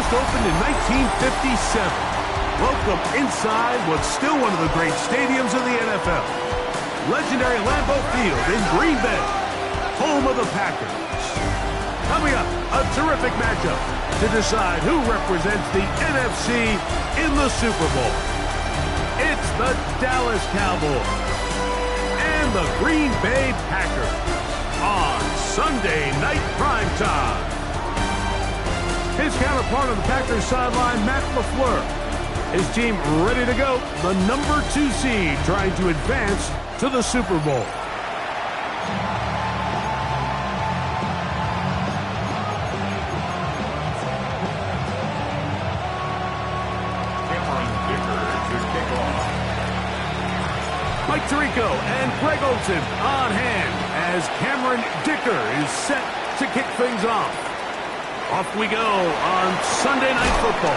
first opened in 1957. Welcome inside what's still one of the great stadiums in the NFL. Legendary Lambeau Field in Green Bay, home of the Packers. Coming up, a terrific matchup to decide who represents the NFC in the Super Bowl. It's the Dallas Cowboys and the Green Bay Packers on Sunday Night Primetime. His counterpart on the Packers sideline, Matt LaFleur. His team ready to go, the number 2 seed trying to advance to the Super Bowl. Mike Tirico and Greg Olsen on hand as Cameron Dicker is set to kick things off. Off we go on Sunday Night Football.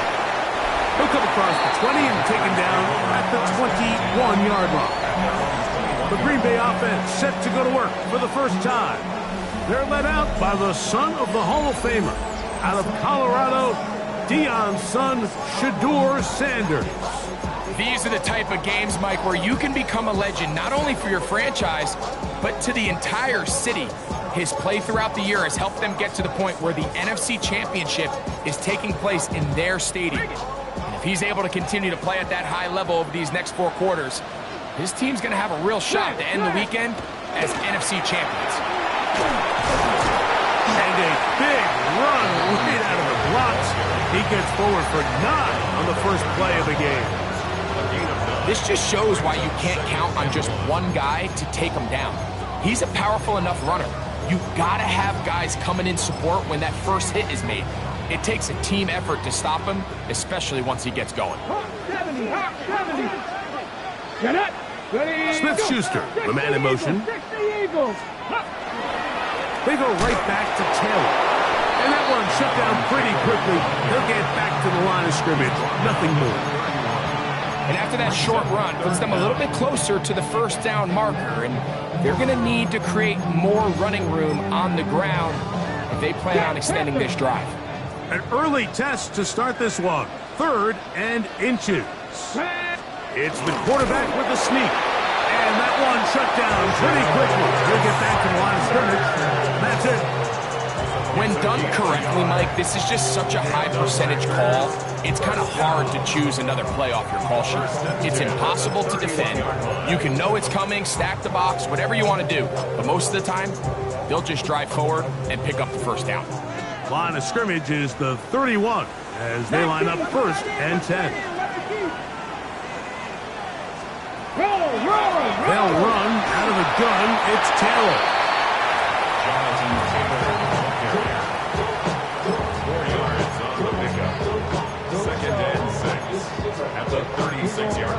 He'll come across the 20 and taken down at the 21-yard line. The Green Bay offense set to go to work for the first time. They're led out by the son of the Hall of Famer. Out of Colorado, Deion's son, Shedeur Sanders. These are the type of games, Mike, where you can become a legend, not only for your franchise, but to the entire city. His play throughout the year has helped them get to the point where the NFC Championship is taking place in their stadium. And if he's able to continue to play at that high level over these next 4 quarters, his team's going to have a real shot to end the weekend as NFC champions. And a big run right out of the blocks. He gets forward for 9 on the first play of the game. This just shows why you can't count on just one guy to take him down. He's a powerful enough runner. You've got to have guys coming in support when that first hit is made. It takes a team effort to stop him, especially once he gets going. Smith-Schuster, the man in motion. They go right back to Taylor. And that one shut down pretty quickly. They'll get back to the line of scrimmage. Nothing more. And after that short run, puts them a little bit closer to the first down marker. And they're going to need to create more running room on the ground if they plan on extending this drive. An early test to start this one. 3rd and inches. It's the quarterback with the sneak. And that one shut down pretty quickly. He'll get back to the line of scrimmage. That's it. When done correctly, Mike, this is just such a high percentage call. It's kind of hard to choose another play off your call sheet. It's impossible to defend. You can know it's coming, stack the box, whatever you want to do. But most of the time, they'll just drive forward and pick up the first down. Line of scrimmage is the 31 as they line up 1st and 10. They'll run out of the gun. It's Taylor. 4 yards on the pickup. 2nd and 6 at the 36-yard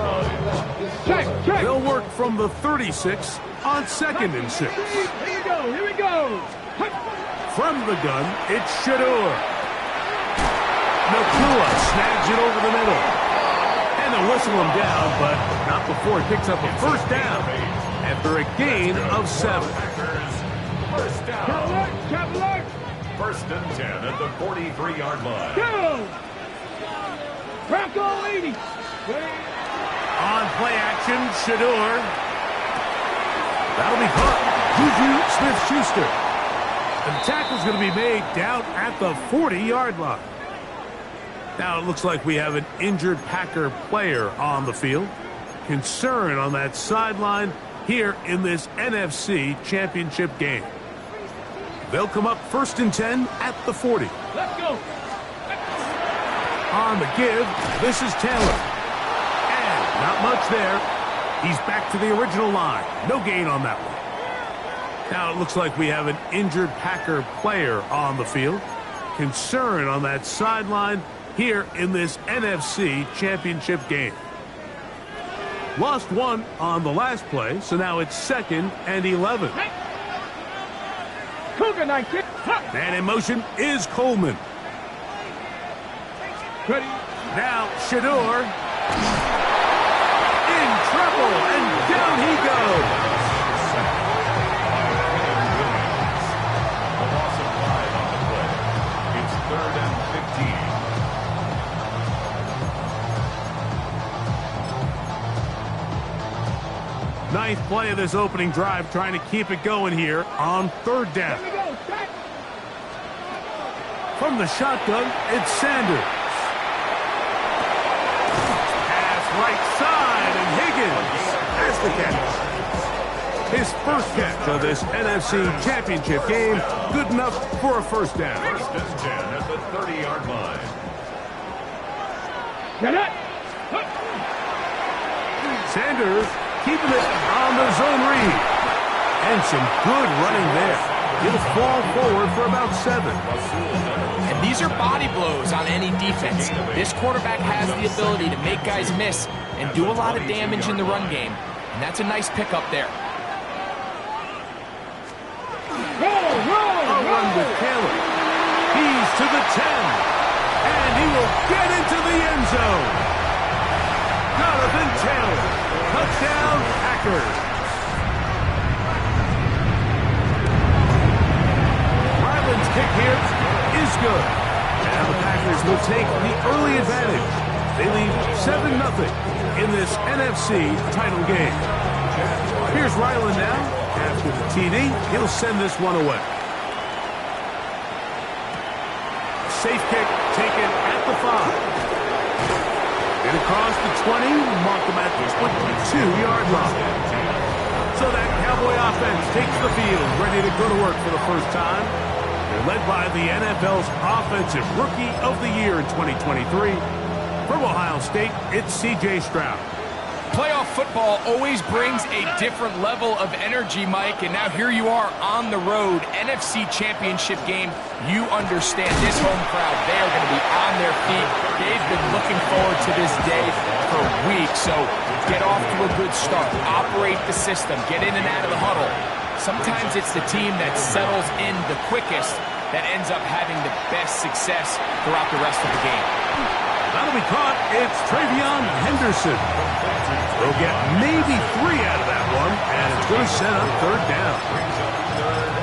line. They'll work from the 36 on 2nd and 6. Here we go. From the gun, it's Shedeur. Nakua snags it over the middle. And they'll whistle him down, but not before he picks up a first down after a gain of 7. First down. 1st and 10 at the 43-yard line. Go! Bronco 80. On play action, Shedeur. That'll be caught. Juju Smith-Schuster. And the tackle's going to be made down at the 40-yard line. Now it looks like we have an injured Packer player on the field. Concern on that sideline here in this NFC Championship game. They'll come up 1st and 10 at the 40. Let's go. On the give, this is Taylor. And not much there. He's back to the original line. No gain on that one. Now it looks like we have an injured Packer player on the field. Concern on that sideline here in this NFC Championship game. Lost 1 on the last play, so now it's 2nd and 11. Cougar 19. Man in motion is Coleman. Ready. Now Shedeur. In trouble, and down he goes. A loss of 5 on the play. It's 3rd and 15. ninth play of this opening drive, trying to keep it going here on third down. Here we go. Set. From the shotgun, it's Sanders. Pass right side, and Higgins has the catch. His first catch of this NFC Championship game, good enough for a first down. First and 10 at the 30-yard line. Get it. Sanders keeping it on the zone read. And some good running there. He'll fall forward for about 7. And these are body blows on any defense. This quarterback has the ability to make guys miss and do a lot of damage in the run game. And that's a nice pickup there. A run with Taylor. He's to the 10. And he will get into the end zone. Jonathan Taylor. Touchdown, Packers. Ryland's kick here is good. And the Packers will take the early advantage. They lead 7-0 in this NFC title game. Here's Ryland now. After the TD, he'll send this one away. Safe kick taken at the 5. And across the 20, mark them at the 22-yard line. So that Cowboy offense takes the field, ready to go to work for the first time. They're led by the NFL's Offensive Rookie of the Year in 2023. From Ohio State, it's C.J. Stroud. Playoff football always brings a different level of energy, Mike, and now here you are on the road, NFC Championship game. You understand this home crowd, they are going to be on their feet. They've been looking forward to this day for weeks, so get off to a good start. Operate the system, get in and out of the huddle. Sometimes it's the team that settles in the quickest that ends up having the best success throughout the rest of the game. That'll be caught. It's Travion Henderson. They'll get maybe 3 out of that one, and it's going to set up third down.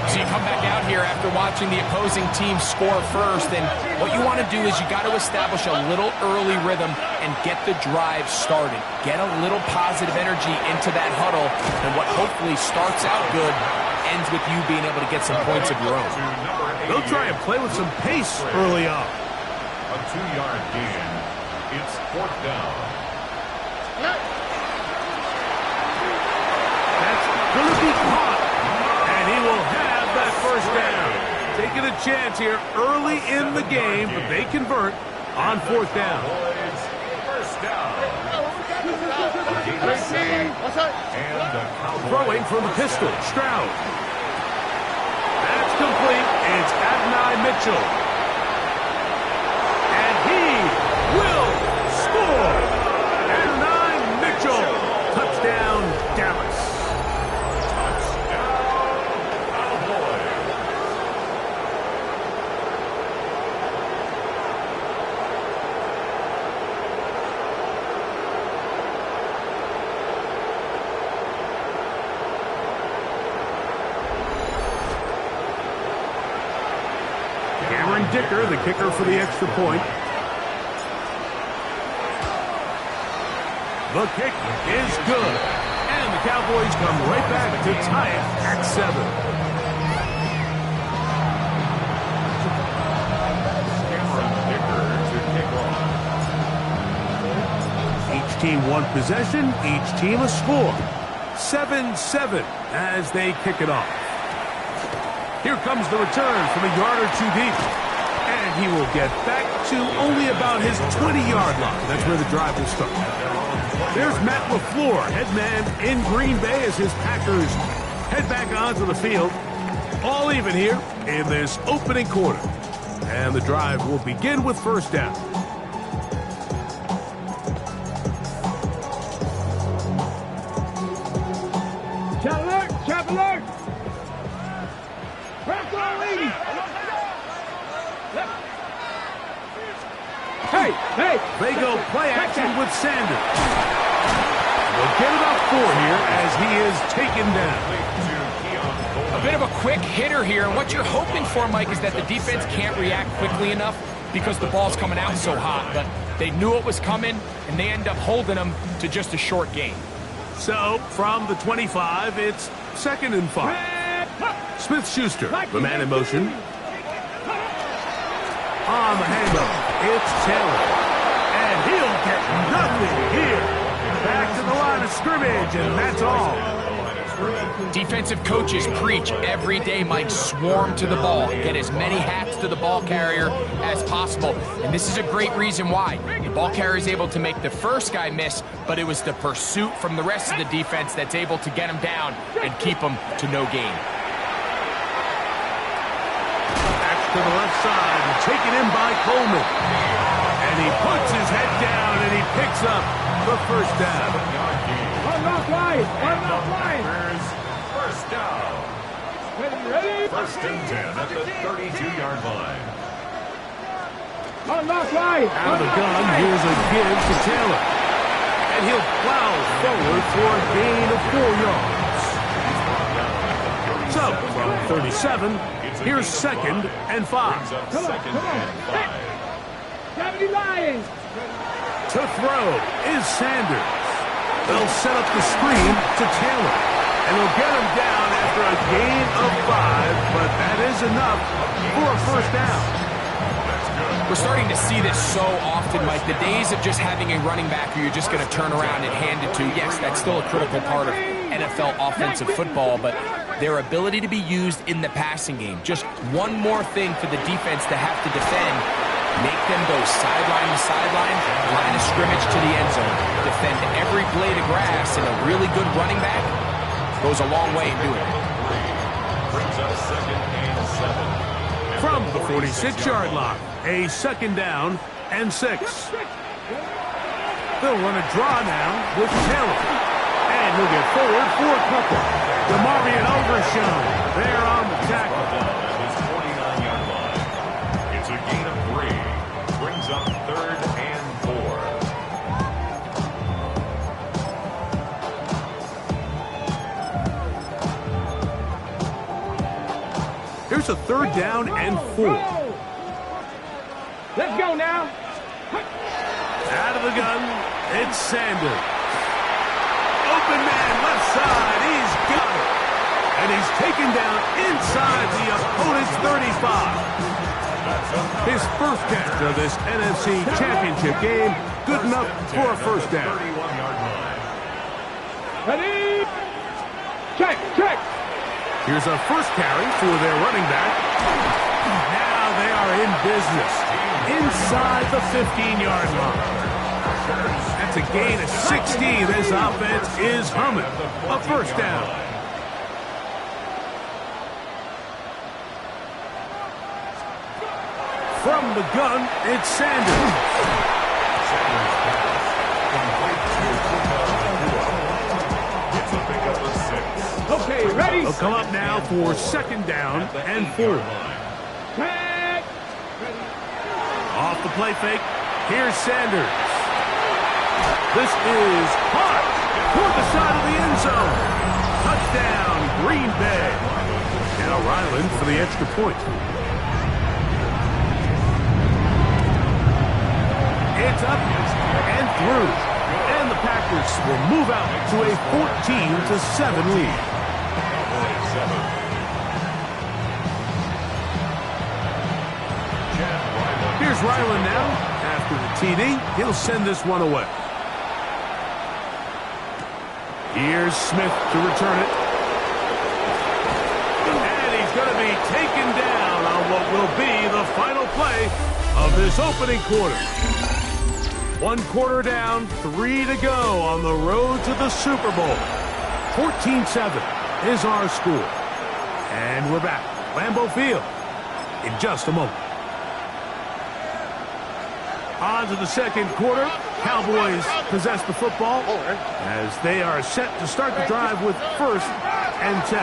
So you come back out here after watching the opposing team score first, and what you want to do is you got to establish a little early rhythm and get the drive started. Get a little positive energy into that huddle, and what hopefully starts out good ends with you being able to get some points of your own. They'll try and play with some pace early on. A 2-yard gain. It's fourth down. That's going to be caught. And he will have that first down. Taking a chance here early in the game, but they convert on fourth down. First down. Throwing from the pistol, Stroud. That's complete. It's Adonai Mitchell. And he will score. Adonai Mitchell. Touchdown, Dallas. Dicker, the kicker for the extra point. The kick is good. And the Cowboys come right back to tie it at 7. Each team one possession, each team a score. 7-7 as they kick it off. Here comes the return from a yard or 2 deep. And he will get back to only about his 20-yard line. That's where the drive will start. There's Matt LaFleur, head man in Green Bay as his Packers head back onto the field. All even here in this opening quarter. And the drive will begin with first down. Chap alert! Chap alert! Press on, lady! Hey! Hey! They go play action with Sanders. They'll get it up 4 here as he is taken down. A bit of a quick hitter here, and what you're hoping for, Mike, is that the defense can't react quickly enough because the ball's coming out so hot. But they knew it was coming, and they end up holding them to just a short gain. So, from the 25, it's 2nd and 5. Smith-Schuster, the man in motion. On the handoff, it's Taylor. And he'll get nothing here. Back to the line of scrimmage, and that's all. Defensive coaches preach every day, Mike, swarm to the ball. Get as many hats to the ball carrier as possible. And this is a great reason why. The ball carrier is able to make the first guy miss, but it was the pursuit from the rest of the defense that's able to get him down and keep him to no gain. Back to the left side, and taken in by Coleman. And he puts his head down, and he picks up the first down. Unlock line! Unlock line! First down. Ready? 1st and 10 at the 32-yard line. Unlock line! Out of the gun, here's a give to Taylor. And he'll plow forward for a gain of 4 yards. So, from 37, here's 2nd and 5. Come on, come on. 70 Lions! To throw is Sanders. They'll set up the screen to Taylor. And he'll get him down after a gain of 5, but that is enough for a first down. We're starting to see this so often, Mike. The days of just having a running back who you're just going to turn around and hand it to, yes, that's still a critical part of NFL offensive football, but their ability to be used in the passing game. Just one more thing for the defense to have to defend. Make them go sideline to sideline, line of scrimmage to the end zone. Defend every blade of grass, and a really good running back goes a long way in doing it. Brings up 2nd and 7. From the 46-yard line, a 2nd down and 6. They'll run a draw now with Taylor. And he'll get forward for a couple. DeMarvion Overshown there on the tackle. His 49-yard line. It's a gain of 3. Brings up 3rd and 4. Here's a 3rd down and 4. Let's go now. Out of the gun, it's Sanders. Open man, left side, he's got it. And he's taken down inside the opponent's 35. His first catch of this NFC Championship game, good enough for a first down. 31-yard line. Ready? Check, check. Here's a first carry for their running back. Now they are in business inside the 15-yard line. That's a gain of 16. This offense is humming. A first down. From the gun, it's Sanders. It's a pickup of 6. Okay, ready? They'll come up now for 2nd down and 4. Check. Off the play fake, here's Sanders. This is hot toward the side of the end zone. Touchdown, Green Bay. Now Ryland for the extra point. It's up and through. And the Packers will move out to a 14-7 lead. Here's Ryland now. After the TD, he'll send this one away. Here's Smith to return it. And he's going to be taken down on what will be the final play of this opening quarter. 1 quarter down, 3 to go on the road to the Super Bowl. 14-7 is our score. And we're back. Lambeau Field in just a moment. On to the 2nd quarter. Cowboys possess the football as they are set to start the drive with 1st and 10.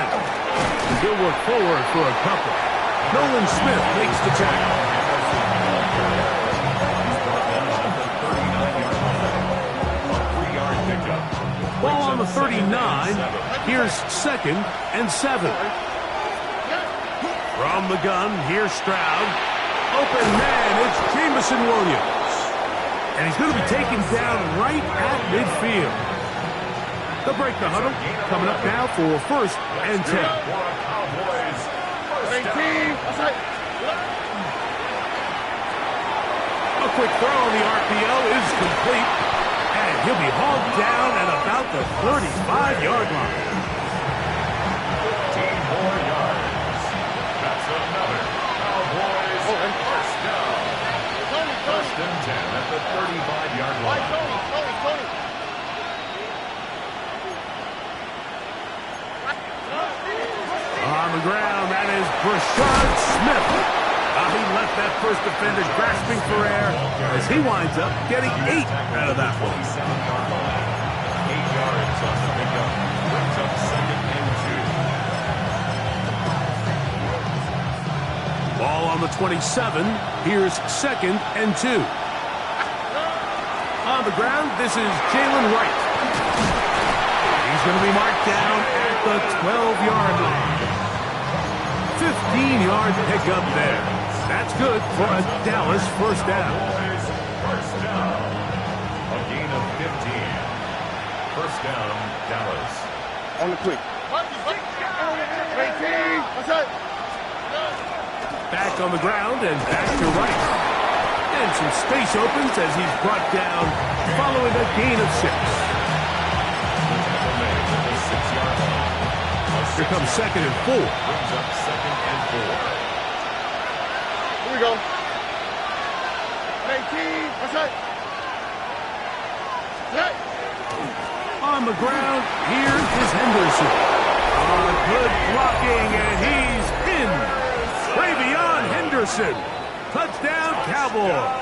He'll work forward for a couple. Nolan Smith makes the tackle. Ball on the 39. Here's 2nd and 7. From the gun, here's Stroud. Open man, it's Jamison Williams. And he's going to be taken down right at midfield. They'll break the huddle. Coming up now for 1st and 10. A quick throw on the RPO is complete. And he'll be hauled down at about the 35-yard line. 15 more yards. That's another Cowboys first down. 1st and 10 at the 35-yard line. On the ground, that is Brashard Smith. He left that first defender grasping for air as he winds up getting 8 out of that one. 7-yard line. 8 yards on the pickup. Brings up 2nd and 2. Ball on the 27. Here's 2nd and 2. On the ground, this is Jalen Wright. He's going to be marked down at the 12-yard line. 15-yard pickup there. That's good for a Dallas first down. First down. A gain of 15. First down, Dallas. On the quick. Back on the ground and back to Wright. And some space opens as he's brought down following a gain of 6. Here comes 2nd and 4. Brings up 2nd and 4. Here we go. 18. On the ground, here is Henderson. Good blocking, and he's in. Travion Henderson. Touchdown, Cowboys.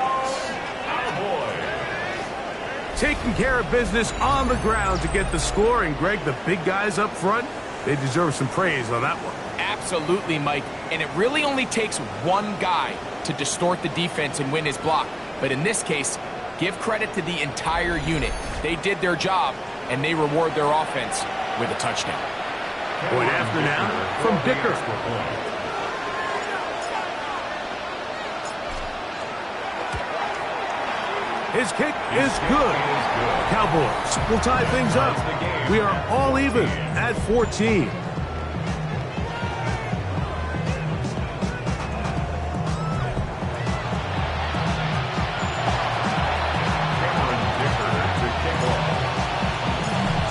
Taking care of business on the ground to get the score. And, Greg, the big guys up front, they deserve some praise on that one. Absolutely, Mike. And it really only takes one guy to distort the defense and win his block. But in this case, give credit to the entire unit. They did their job, and they reward their offense with a touchdown. Point after now from Dicker. His kick is good. Cowboys will tie things up. We are all even at 14.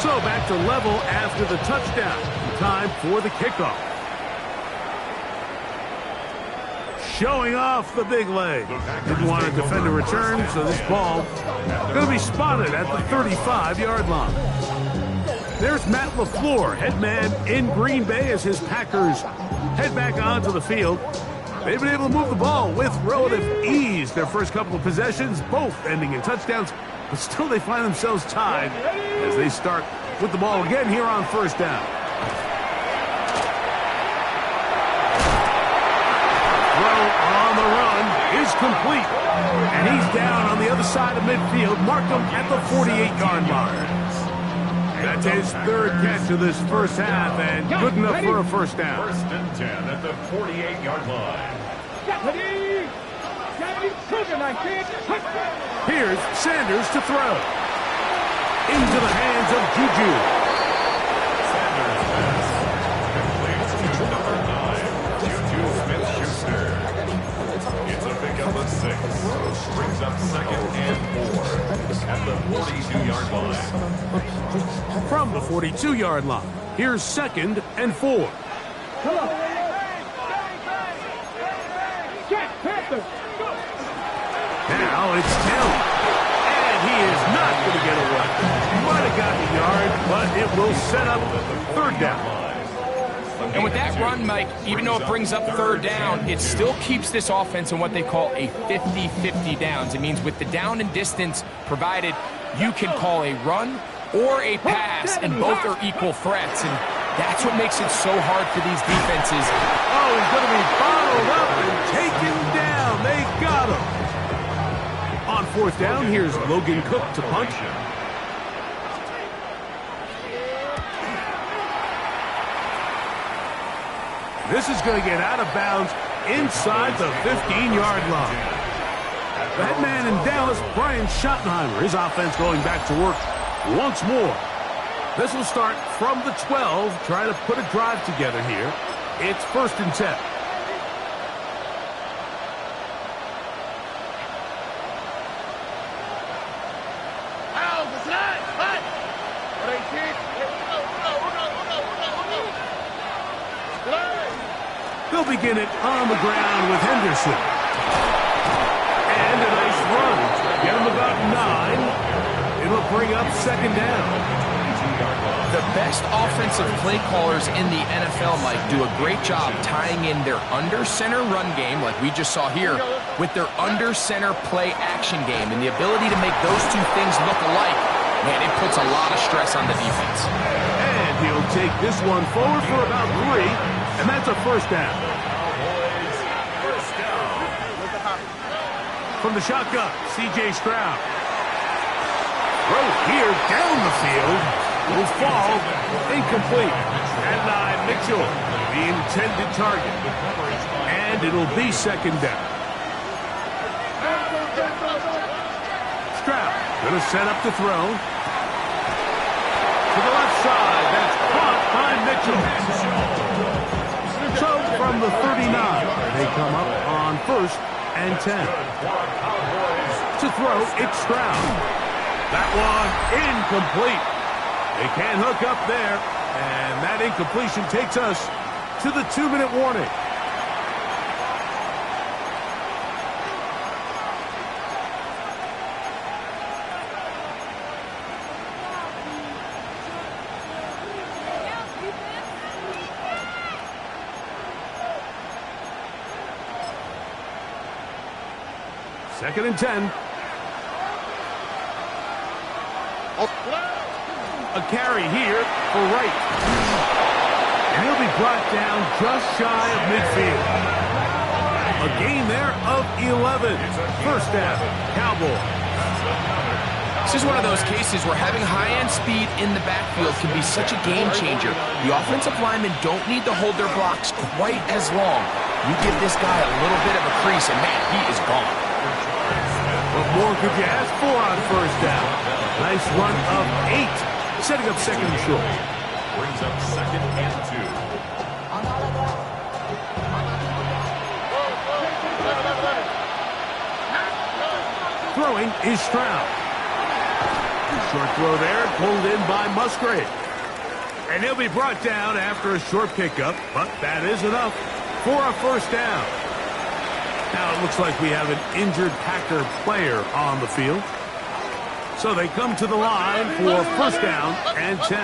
So back to level after the touchdown. Time for the kickoff. Showing off the big leg. Didn't want to defend a return, so this ball going to be spotted at the 35-yard line. There's Matt LaFleur, head man in Green Bay as his Packers head back onto the field. They've been able to move the ball with relative ease. Their first couple of possessions, both ending in touchdowns, but still they find themselves tied as they start with the ball again here on 1st down. On the run is complete, and he's down on the other side of midfield. Mark him at the 48-yard line. That's his 3rd catch of this first half, and good enough for a first down. 1st and 10 at the 48-yard line. Here's Sanders to throw. Into the hands of Juju. Sanders pass. Complete to number 9, Juju Smith-Schuster. It's a pickup of 6. Brings up 2nd and 4 at the 42-yard line. From the 42-yard line, here's 2nd and 4. Now it's Taylor. And he is not going to get away. Might have gotten a yard, but it will set up 3rd down. And with that run, Mike, even though it brings up 3rd down, it still keeps this offense in what they call a 50-50 downs. It means with the down and distance provided, you can call a run or a pass, and both are equal threats. And that's what makes it so hard for these defenses. Oh, he's going to be bottled up and taken down. They got him. On 4th down, here's Logan Cook to punt. This is going to get out of bounds inside the 15-yard line. That man in Dallas, Brian Schottenheimer, his offense going back to work once more. This will start from the 12, trying to put a drive together here. It's 1st and 10. They'll begin it on the ground with Henderson. And a nice run. Get him about 9. It'll bring up 2nd down. The best offensive play callers in the NFL, Mike, do a great job tying in their under-center run game, like we just saw here, with their under-center play action game. And the ability to make those two things look alike, man, it puts a lot of stress on the defense. And he'll take this one forward for about 3, and that's a 1st down. From the shotgun, C.J. Stroud. Throw here down the field. Will fall. Incomplete. Adonai Mitchell, the intended target. And it'll be 2nd down. Stroud going to set up the throw. To the left side. That's caught by Mitchell. So from the 39, they come up on 1st and 10. To throw, it's Stroud. That one incomplete. They can't hook up there, and that incompletion takes us to the 2-minute warning. Second and 10. A carry here for Wright. And he'll be brought down just shy of midfield. A gain there of 11. 1st down, Cowboys. This is one of those cases where having high-end speed in the backfield can be such a game changer. The offensive linemen don't need to hold their blocks quite as long. You give this guy a little bit of a crease, and man, he is gone. What more could you ask for on 1st down? Nice run of 8. Setting up 2nd and short. Brings up 2nd and 2. Throwing is Stroud. Short throw there, pulled in by Musgrave. And he'll be brought down after a short pickup, but that is enough for a 1st down. Now it looks like we have an injured Packer player on the field. So they come to the line for 1st down and 10.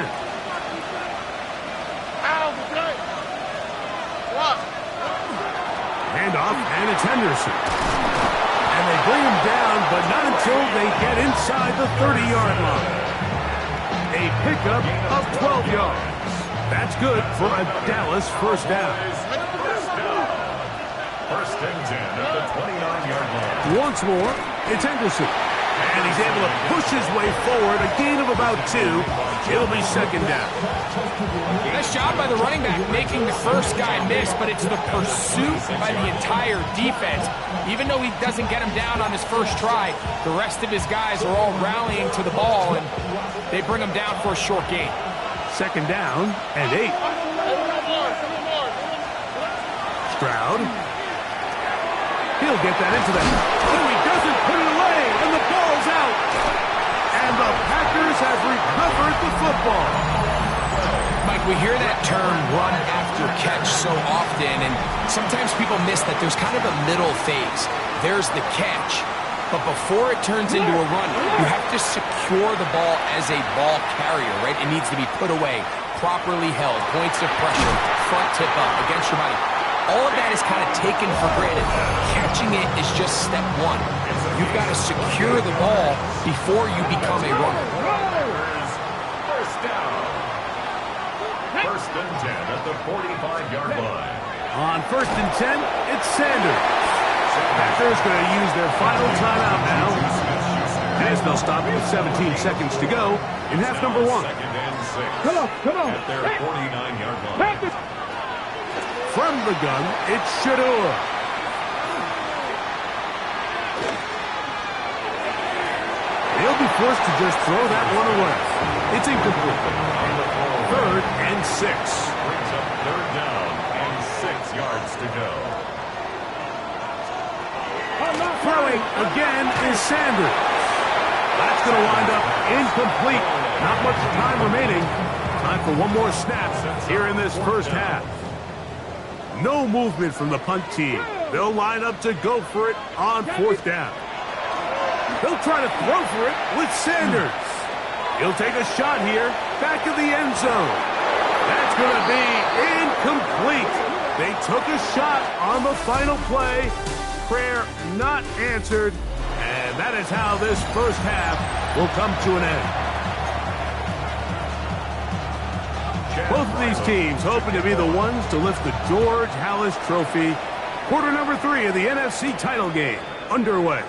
Handoff, and it's Henderson. And they bring him down, but not until they get inside the 30-yard line. A pickup of 12 yards. That's good for a Dallas 1st down. 1st and 10 at the 29-yard line. Once more, it's Henderson. And he's able to push his way forward, a gain of about 2. It'll be 2nd down. Nice job by the running back making the first guy miss, but it's the pursuit by the entire defense. Even though he doesn't get him down on his first try, the rest of his guys are all rallying to the ball, and they bring him down for a short gain. 2nd down and 8. Stroud. He'll get that into them. Oh, he doesn't put it away, and the ball's out. And the Packers have recovered the football. Mike, we hear that term run after catch so often, and sometimes people miss that there's kind of a middle phase. There's the catch, but before it turns into a run, you have to secure the ball as a ball carrier, right? It needs to be put away, properly held, points of pressure, front tip up against your body. All of that is kind of taken for granted. Catching it is just step 1. You've got to secure the ball before you become a runner. 1st down. 1st and 10 at the 45-yard line. On 1st and 10, it's Sanders. Packers going to use their final timeout now, as they'll stop with 17 seconds to go in half number 1. 2nd and 6. Come on. At their 49-yard line. From the gun, it's Shador. He'll be forced to just throw that one away. It's incomplete. 3rd and 6. Brings up 3rd down and 6 yards to go. Throwing again is Sanders. That's going to wind up incomplete. Not much time remaining. Time for one more snap here in this first half. No movement from the punt team. They'll line up to go for it on 4th down. They'll try to throw for it with Sanders. He'll take a shot here, back of the end zone. That's going to be incomplete. They took a shot on the final play. Prayer not answered. And that is how this first half will come to an end. Both of these teams hoping to be the ones to lift the George Halas Trophy. Quarter number 3 of the NFC title game underway.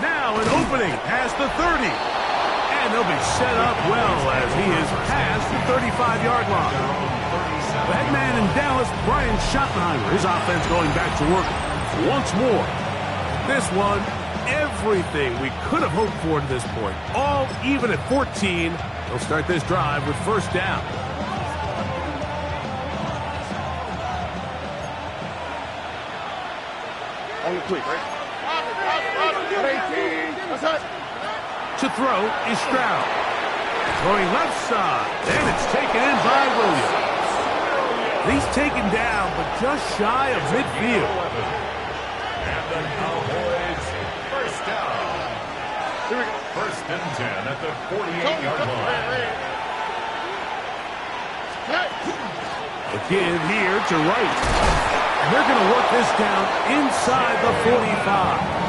Now an opening past the 30. And they'll be set up well as he is past the 35-yard line. The head man in Dallas, Brian Schottenheimer, his offense going back to work once more. This one, everything we could have hoped for to this point. All even at 14. They'll start this drive with 1st down. Only quick, right? To throw is Stroud. Throwing left side. And it's taken in by Williams. He's taken down, but just shy of midfield. And the Cowboys, 1st down. 1st and 10 at the 48-yard line. A give here to Wright. And they're going to work this down inside the 45.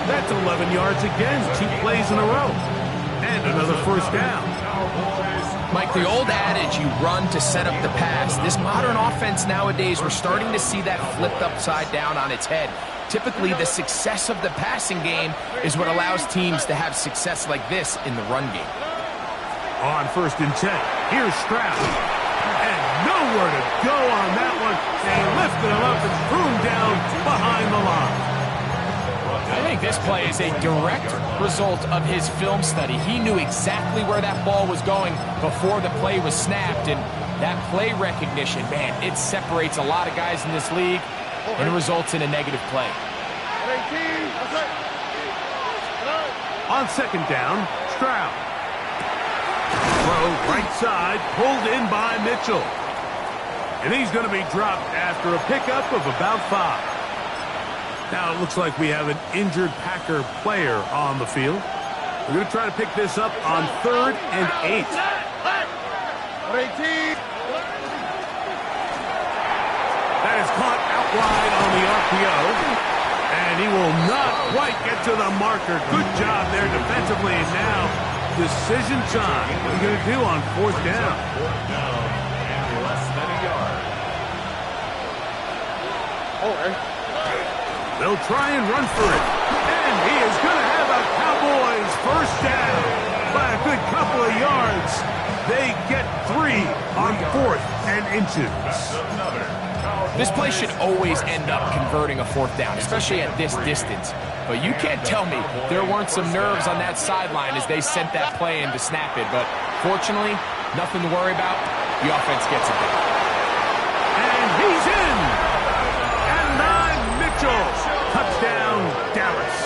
That's 11 yards again, 2 plays in a row. And another 1st down. Mike, the old adage, you run to set up the pass. This modern offense nowadays, we're starting to see that flipped upside down on its head. Typically, the success of the passing game is what allows teams to have success like this in the run game. On 1st and 10, here's Stroud. And nowhere to go on that one. They lifted him up and threw him down behind the line. I think this play is a direct result of his film study. He knew exactly where that ball was going before the play was snapped, and that play recognition, man, it separates a lot of guys in this league and results in a negative play. On 2nd down, Stroud. Throw right side, pulled in by Mitchell. And he's going to be dropped after a pickup of about 5. Now it looks like we have an injured Packer player on the field. We're going to try to pick this up on 3rd and 8. That is caught out wide on the RPO. And he will not quite get to the marker. Good job there defensively. And now decision time. What are you going to do on 4th down? 4th down and less than a yard. They'll try and run for it. And he is going to have a Cowboys 1st down by a good couple of yards. They get 3 on 4th and inches. This play should always end up converting a 4th down, especially at this distance. But you can't tell me there weren't some nerves on that sideline as they sent that play in to snap it. But fortunately, nothing to worry about. The offense gets it done. And he's in. Touchdown, Dallas.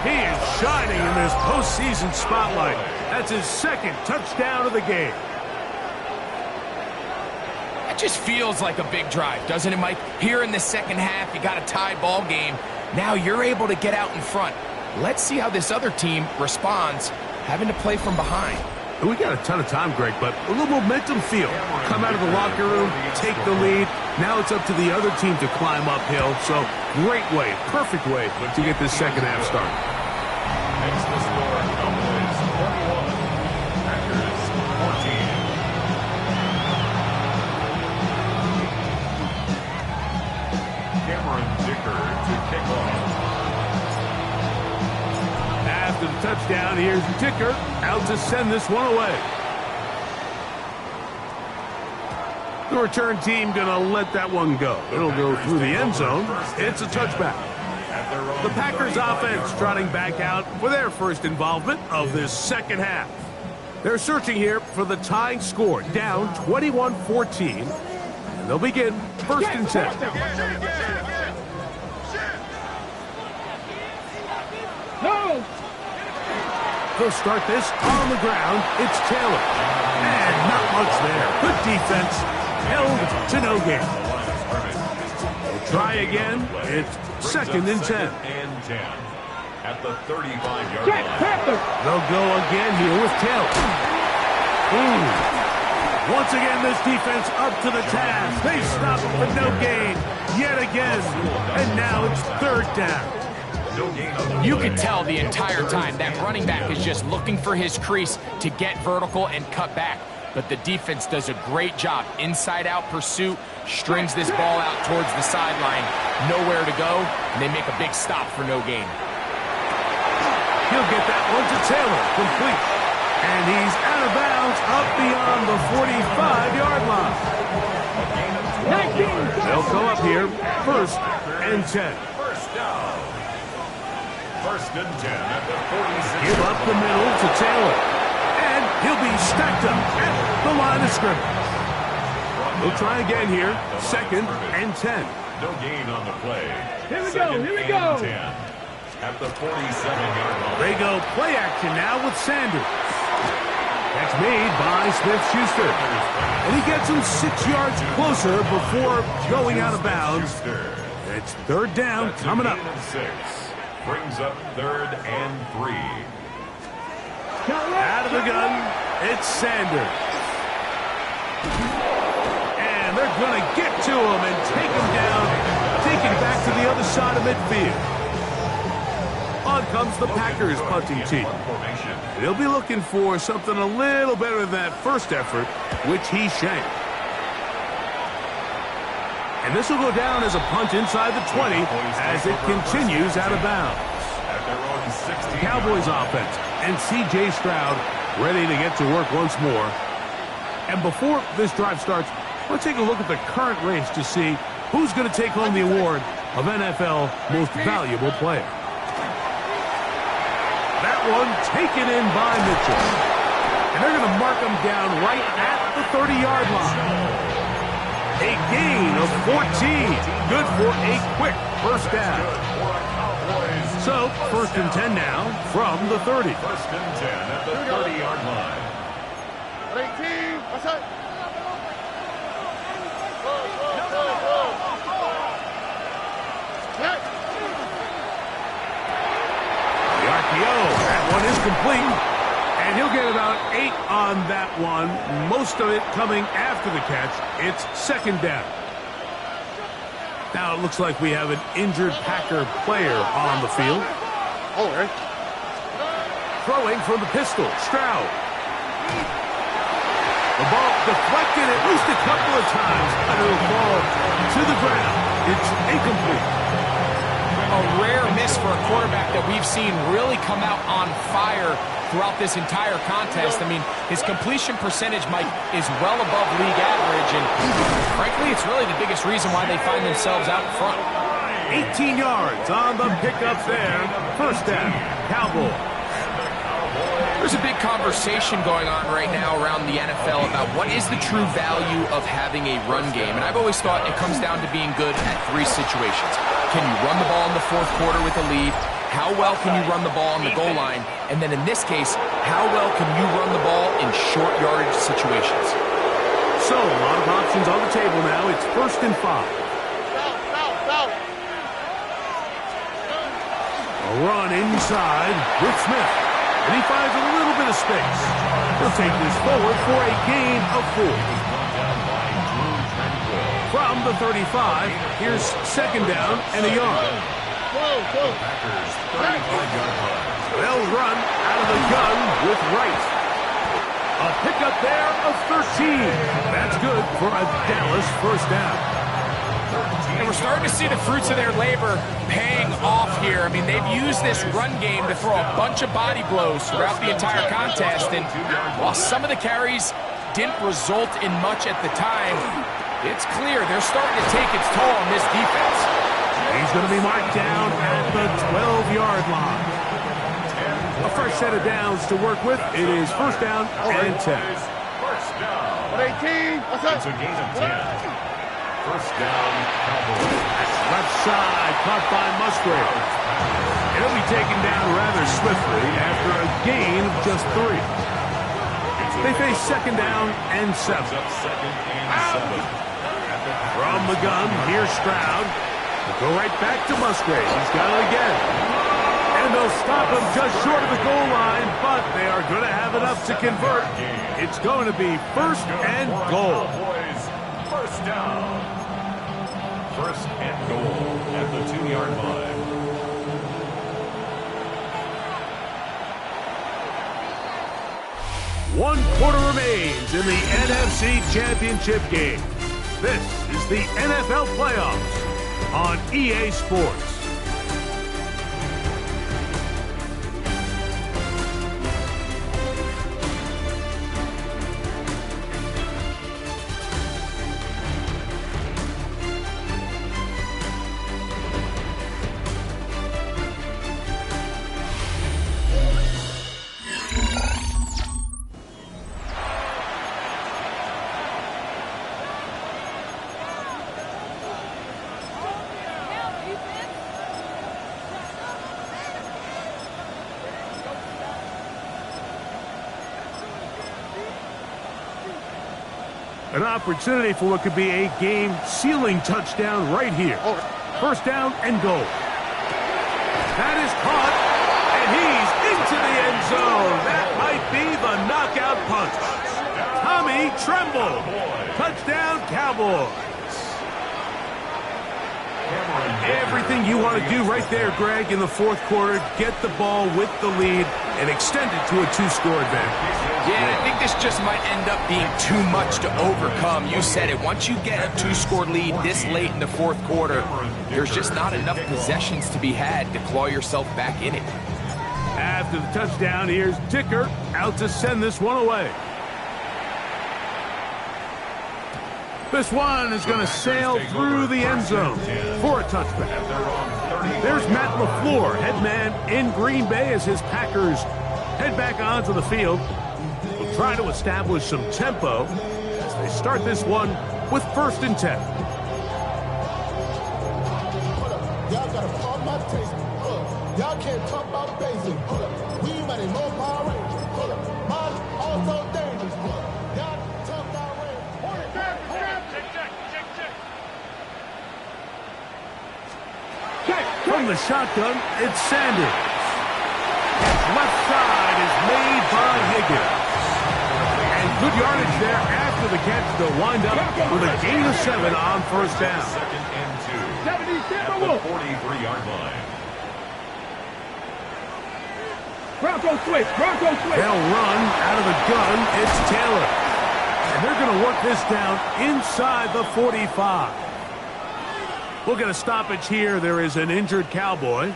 He is shining in this postseason spotlight. That's his 2nd touchdown of the game. That just feels like a big drive, doesn't it, Mike? Here in the 2nd half, you got a tied ball game. Now you're able to get out in front. Let's see how this other team responds, having to play from behind. We got a ton of time, Greg, but a little momentum feel. Come out of the locker room, take the lead. Now it's up to the other team to climb uphill. So great way, perfect way to get this 2nd half started. Makes the score Cowboys 21, Packers 14. Cameron Dicker to kick off. After the touchdown, here's Dicker out to send this one away. The return team going to let that one go. It'll go through the end zone. It's a touchback. At The Packers offense trotting back out for their first involvement of this second half. They're searching here for the tying score, down 21-14. And they'll begin first and 10. No! They'll start this on the ground. It's Taylor. And not much there. Good defense. Held to no gain. We'll try again. It's second and 10. At the 35-yard line. They'll go again here with Taylor. Once again, this defense up to the task. They stop it for no gain yet again. And now it's third down. You could tell the entire time that running back is just looking for his crease to get vertical and cut back. But the defense does a great job. Inside-out pursuit, strings this ball out towards the sideline. Nowhere to go, and they make a big stop for no gain. He'll get that one to Taylor, complete. And he's out of bounds up beyond the 45-yard line. They'll go up here, first and 10. First and 10 at the 46. Give up the middle to Taylor. And he'll be stacked up at the line of scrimmage. We'll try again here, second and 10. No gain on the play. Here we go, here we go. 10 at the 47-yard line. They go play action now with Sanders. That's made by Smith-Schuster. And he gets him 6 yards closer before going out of bounds. It's third down coming up. 6. Brings up third and 3. Out of the gun, it's Sanders. And they're going to get to him and take him down, take him back to the other side of midfield. On comes the Packers punting team. They'll be looking for something a little better than that first effort, which he shanked. And this will go down as a punt inside the 20 as it continues out of bounds. Cowboys offense and C.J. Stroud ready to get to work once more. And before this drive starts, let's take a look at the current race to see who's going to take home the award of NFL Most Valuable Player. That one taken in by Mitchell. And they're going to mark him down right at the 30-yard line. A gain of 14. Good for a quick first down. So, first and 10 now from the 30. First and 10 at the 30-yard line. 18, what's up? The RPO, that one is complete. And he'll get about 8 on that one, most of it coming after the catch. It's second down. Now it looks like we have an injured Packer player on the field. All right. Throwing from the pistol, Stroud. The ball deflected at least a couple of times, and it'll fall to the ground. It's incomplete. A rare miss for a quarterback that we've seen really come out on fire throughout this entire contest. I mean, his completion percentage, Mike, is well above league average, and frankly, it's really the biggest reason why they find themselves out in front. 18 yards on the pickup there. First down, Cowboys. There's a big conversation going on right now around the NFL about what is the true value of having a run game. And I've always thought it comes down to being good at 3 situations. Can you run the ball in the 4th quarter with a lead? How well can you run the ball on the goal line? And then in this case, how well can you run the ball in short yardage situations? So, a lot of options on the table now. It's first and 5. A run inside with Smith. And he finds a little bit of space. He'll take this forward for a gain of 4. From the 35, here's second down and a yard. They'll run out of the gun with Wright. A pickup there of 13. That's good for a Dallas first down. And we're starting to see the fruits of their labor paying off here. I mean, they've used this run game to throw a bunch of body blows throughout the entire contest. And while some of the carries didn't result in much at the time, it's clear they're starting to take its toll on this defense. He's going to be marked down at the 12-yard line. A fresh set of downs to work with. It is first down and 10. First down. 18. What's up? It's a gain of 10. First down, Cowboys. Left side, caught by Musgrave. It'll be taken down rather swiftly after a gain of just 3. They face second down and 7. Up second and 7. From the gun, here's Stroud. They'll go right back to Musgrave. He's got it again. And they'll stop him just short of the goal line, but they are going to have enough to convert. It's going to be first and goal. First down. First and goal at the 2-yard line. One quarter remains in the NFC Championship game. This is the NFL Playoffs on EA Sports. An opportunity for what could be a game-sealing touchdown right here. First down and goal. That is caught, and he's into the end zone. That might be the knockout punch. Tommy Tremble. Touchdown, Cowboys. Everything you want to do right there, Greg, in the fourth quarter, get the ball with the lead and extend it to a 2-score advantage. Yeah, I think this just might end up being too much to overcome. You said it. Once you get a 2-score lead this late in the fourth quarter, there's just not enough possessions to be had to claw yourself back in it. After the touchdown, here's Dicker out to send this one away. This one is going to sail through the end zone for a touchback. There's Matt LaFleur, head man in Green Bay as his Packers head back onto the field. Will try to establish some tempo as they start this one with first and 10. Y'all gotta pump my taste. Y'all can't talk about basic. We might as well Power Rangers. Mine also dangerous. Y'all talk about From the shotgun, it's Sanders. Left side is made by Higgins. And good yardage there after the catch to wind up with a gain of 7 on first down. Second and 2 at the 43-yard line. Bronco switch. They'll run out of the gun. It's Taylor. And they're going to work this down inside the 45. We'll get a stoppage here. There is an injured Cowboy.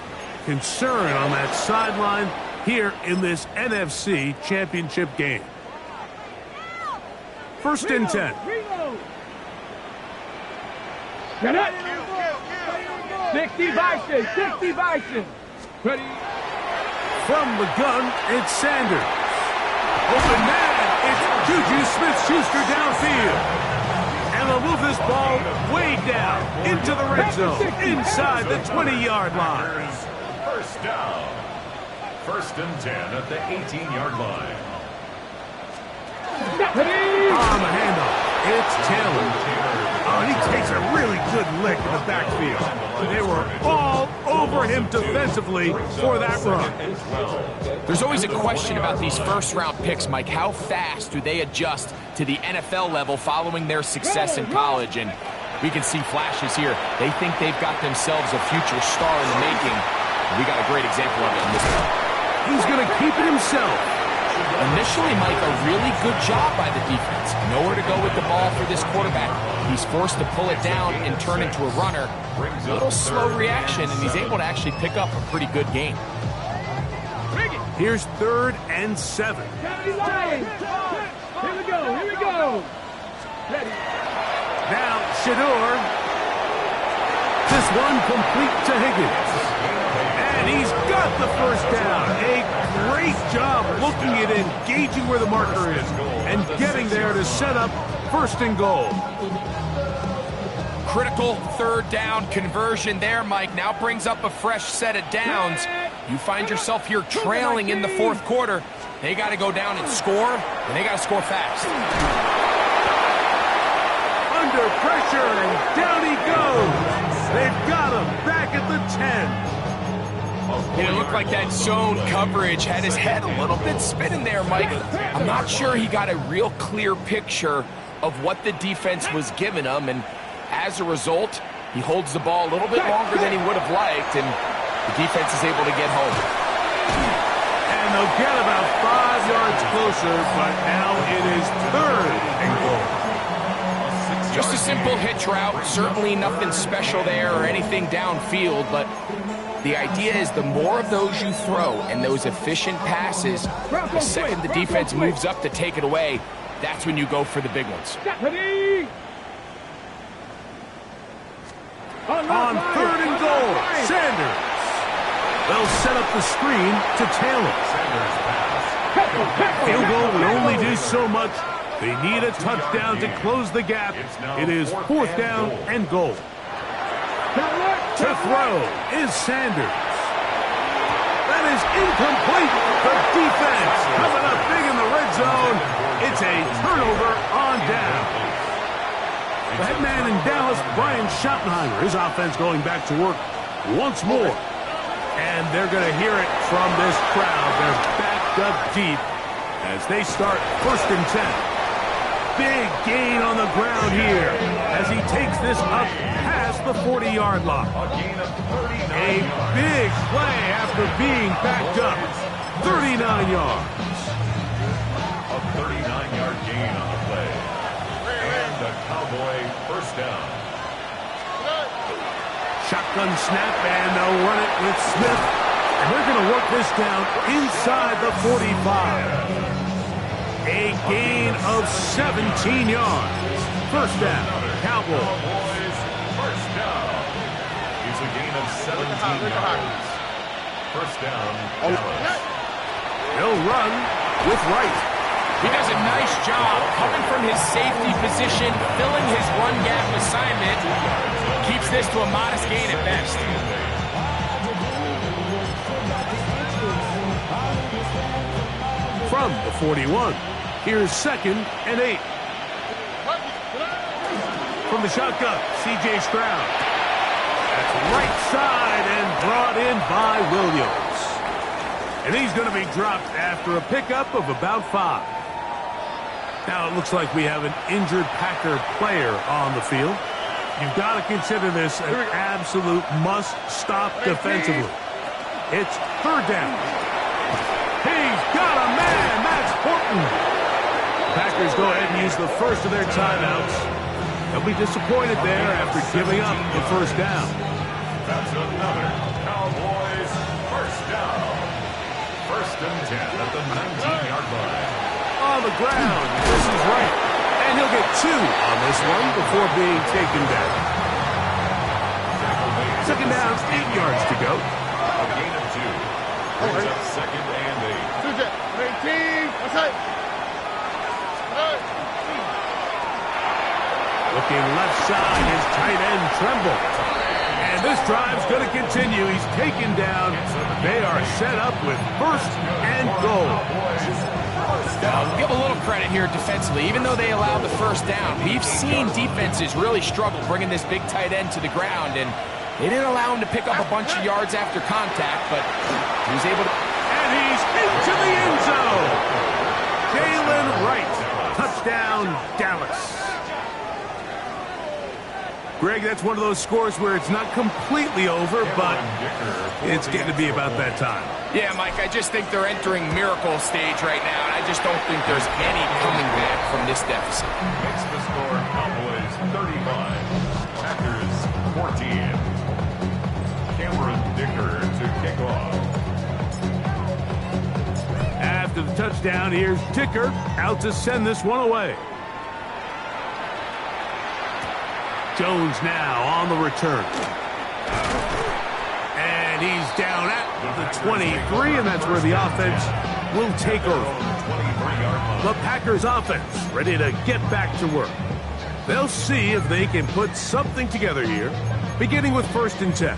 Concern on that sideline here in this NFC Championship game. First and 10. Get it. 60 Bison. Ready. From the gun, it's Sanders. Open man, it's Juju Smith-Schuster downfield. And they'll move this ball way down into the red zone, inside the 20-yard line. First down. First and 10 at the 18-yard line. On the handoff, it's Taylor. Oh, he takes a really good lick in the backfield. They were all over him defensively for that run. There's always a question about these first-round picks, Mike. How fast do they adjust to the NFL level following their success in college? And we can see flashes here. They think they've got themselves a future star in the making. We got a great example of it in this one. He's going to keep it himself. Initially, Mike, a really good job by the defense. Nowhere to go with the ball for this quarterback. He's forced to pull it down and turn into a runner. A little slow reaction, and he's able to actually pick up a pretty good game. Here's third and 7. Here we go. Ready. Now, Shador. This one complete to Higgins. And he's got the first down. A great job looking at engaging where the marker is and getting there to set up first and goal. Critical third down conversion there, Mike. Now brings up a fresh set of downs. You find yourself here trailing in the fourth quarter. They got to go down and score, and they got to score fast. Under pressure, and down he goes. They've got him back at the 10. It looked like that zone coverage had his head a little bit spinning there, Mike. I'm not sure he got a real clear picture of what the defense was giving him, and as a result, he holds the ball a little bit longer than he would have liked, and the defense is able to get home. And they'll get about 5 yards closer, but now it is third and goal. Just a simple hitch route, certainly nothing special there or anything downfield, but the idea is the more of those you throw and those efficient passes, the second the defense moves up to take it away, that's when you go for the big ones. On third and goal, Sanders. They'll set up the screen to Taylor. Field goal would only do so much. They need a touchdown to close the gap. It is fourth down and goal. To throw is Sanders. That is incomplete. The defense coming up big in the red zone. It's a turnover on down. The head man in Dallas, Brian Schottenheimer, his offense going back to work once more. And they're going to hear it from this crowd. They're backed up deep as they start first and 10. Big gain on the ground here as he takes this up past the 40-yard line. A big play after being backed up. 39 yards. A 39-yard gain on the play. And the Cowboy first down. Shotgun snap, and they'll run it with Smith. And they're going to work this down inside the 45. A gain of 17 yards. First down, Cowboys. First down. It's a gain of 17 yards. First down, Dallas. He'll run with Wright. He does a nice job coming from his safety position, filling his run gap assignment. Keeps this to a modest gain at best. From the 41, here's second and 8. From the shotgun, C.J. Stroud. That's right side and brought in by Williams. And he's going to be dropped after a pickup of about 5. Now it looks like we have an injured Packer player on the field. You've got to consider this an absolute must-stop defensively. It's third down. He's got a man. That's Horton. Packers go ahead and use the first of their timeouts. They'll be disappointed there after giving up the first down. That's another Cowboys first down. First and 10 at the 19-yard line. On the ground, this is right. And he'll get 2 on this one before being taken down. Second down, 8 yards to go. A gain of 2. Brings up second and 8. Looking left side, his tight end Tremble. And this drive's going to continue. He's taken down. They are set up with first and goal. I'll give a little credit here defensively. Even though they allowed the first down, we've seen defenses really struggle bringing this big tight end to the ground, and they didn't allow him to pick up a bunch of yards after contact, but he was able to... And he's into the end zone. Jalen Wright. Touchdown, Dallas. Greg, that's one of those scores where it's not completely over, but it's getting to be about that time. Yeah, Mike, I just think they're entering miracle stage right now, and I just don't think there's any coming back from this deficit. Makes the score Cowboys 35, Packers 14. Cameron Dicker to kick off. After the touchdown, here's Dicker out to send this one away. Jones now on the return. And he's down at the 23, and that's where the offense will take over. The Packers offense ready to get back to work. They'll see if they can put something together here, beginning with 1st and 10.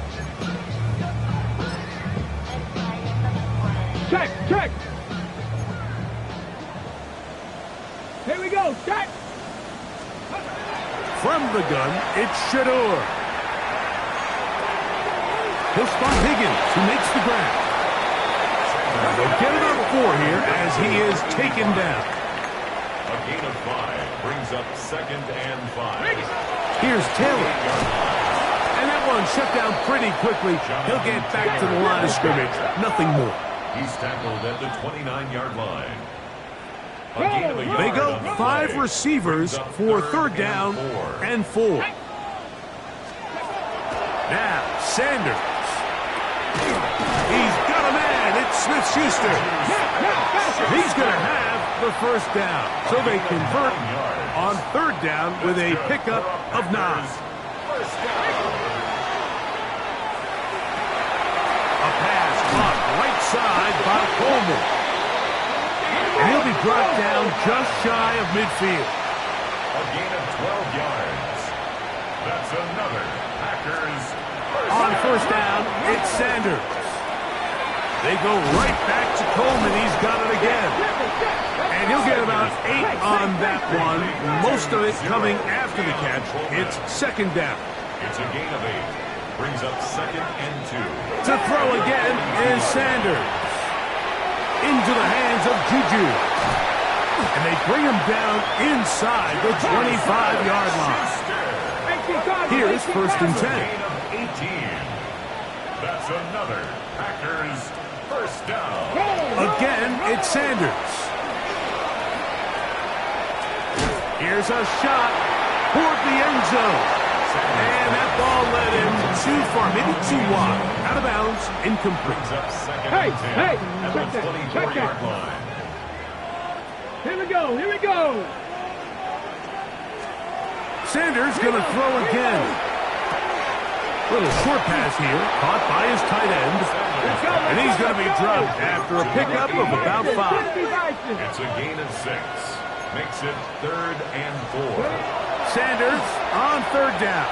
Check, check. Here we go, check. From the gun, it's Shador. He'll spot Higgins, who makes the grab. They'll get it up 4 here as he is taken down. A gain of 5 brings up 2nd and 5. Here's Taylor. And that one shut down pretty quickly. He'll get back to the line of scrimmage. Nothing more. He's tackled at the 29-yard line. A gain of a yard They go on the 5 play. receivers for 3rd down and 4. Now, Sanders. He's got a man. It's Smith-Schuster. He's going to have the 1st down. So they convert on 3rd down with a pickup of 9. A pass caught right side by Coleman. And he'll be brought down just shy of midfield. A gain of 12 yards. That's another Packers On 1st down, it's Sanders. They go right back to Coleman. He's got it again. And he'll get about 8 on that one. Most of it coming after the catch. It's 2nd down. It's a gain of 8. Brings up 2nd and 2. To throw again is Sanders. Into the hands of Juju. And they bring him down inside the 25-yard line. Here's 1st and 10. Gain of 18. That's another Packers 1st down. Again, it's Sanders. Here's a shot toward the end zone. And that ball led him too far, maybe too wide. Out of bounds, incomplete. Brings up 2nd Hey, and 10 hey, at check the that, check 24-yard that. line. Here we go, here we go. Sanders going to throw again. Little short pass here, caught by his tight end. And he's going to be dropped after a pickup of about 5. It's a gain of 6. Makes it 3rd and 4. Sanders on 3rd down.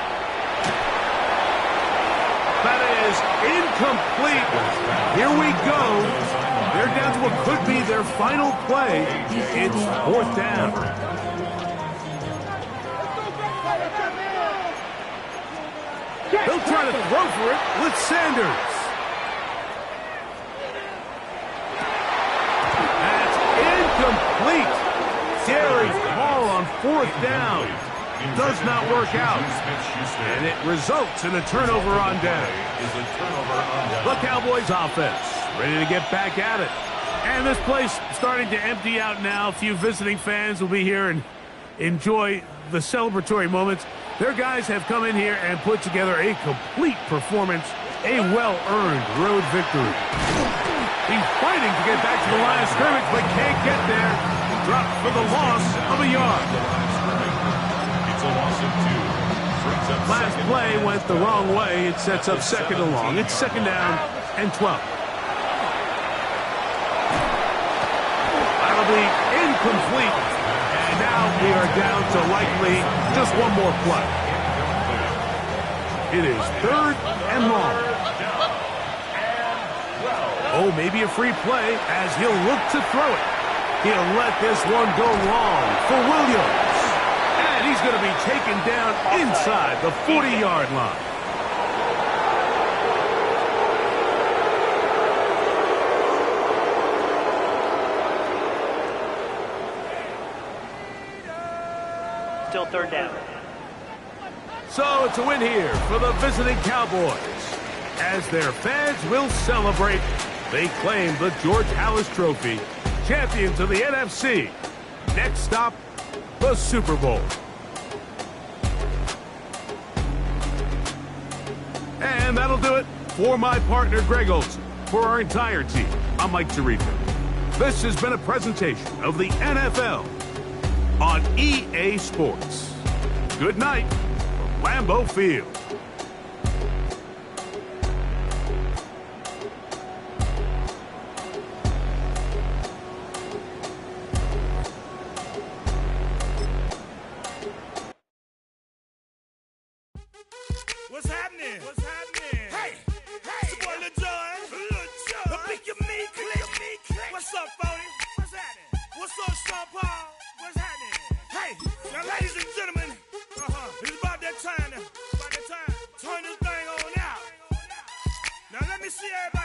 That is incomplete. Here we go. They're down to what could be their final play. It's 4th down. They'll try to throw for it with Sanders. That's incomplete. Gary Hall on 4th down. Does not work out. And it results in a turnover on down. The Cowboys offense ready to get back at it. And this place starting to empty out now. A few visiting fans will be here and enjoy the celebratory moments. Their guys have come in here and put together a complete performance, a well-earned road victory. He's fighting to get back to the line of scrimmage, but can't get there. Dropped for the loss of a yard. It's a loss of 2. Last play went the wrong way. It sets up 2nd and long. It's 2nd down and 12. That'll be incomplete. And now we are down to likely just one more play. It is 3rd and long. Oh, maybe a free play as he'll look to throw it. He'll let this one go long for Williams. And he's going to be taken down inside the 40-yard line. Still 3rd down. So it's a win here for the visiting Cowboys. As their fans will celebrate, they claim the George Halas Trophy, champions of the NFC. Next stop, the Super Bowl. And that'll do it for my partner, Greg Olson. For our entire team, I'm Mike Tirico. This has been a presentation of the NFL on EA Sports. Good night from Lambeau Field. What's happening? What's happening? Hey, it's your boy Lil Jon. The Pick Your Me Click. What's up, 40? What's happening? What's up, Sean Paul? What's happening? Hey, now ladies and gentlemen, it's about that time now. About that time. Turn this thing on out. Now let me see everybody.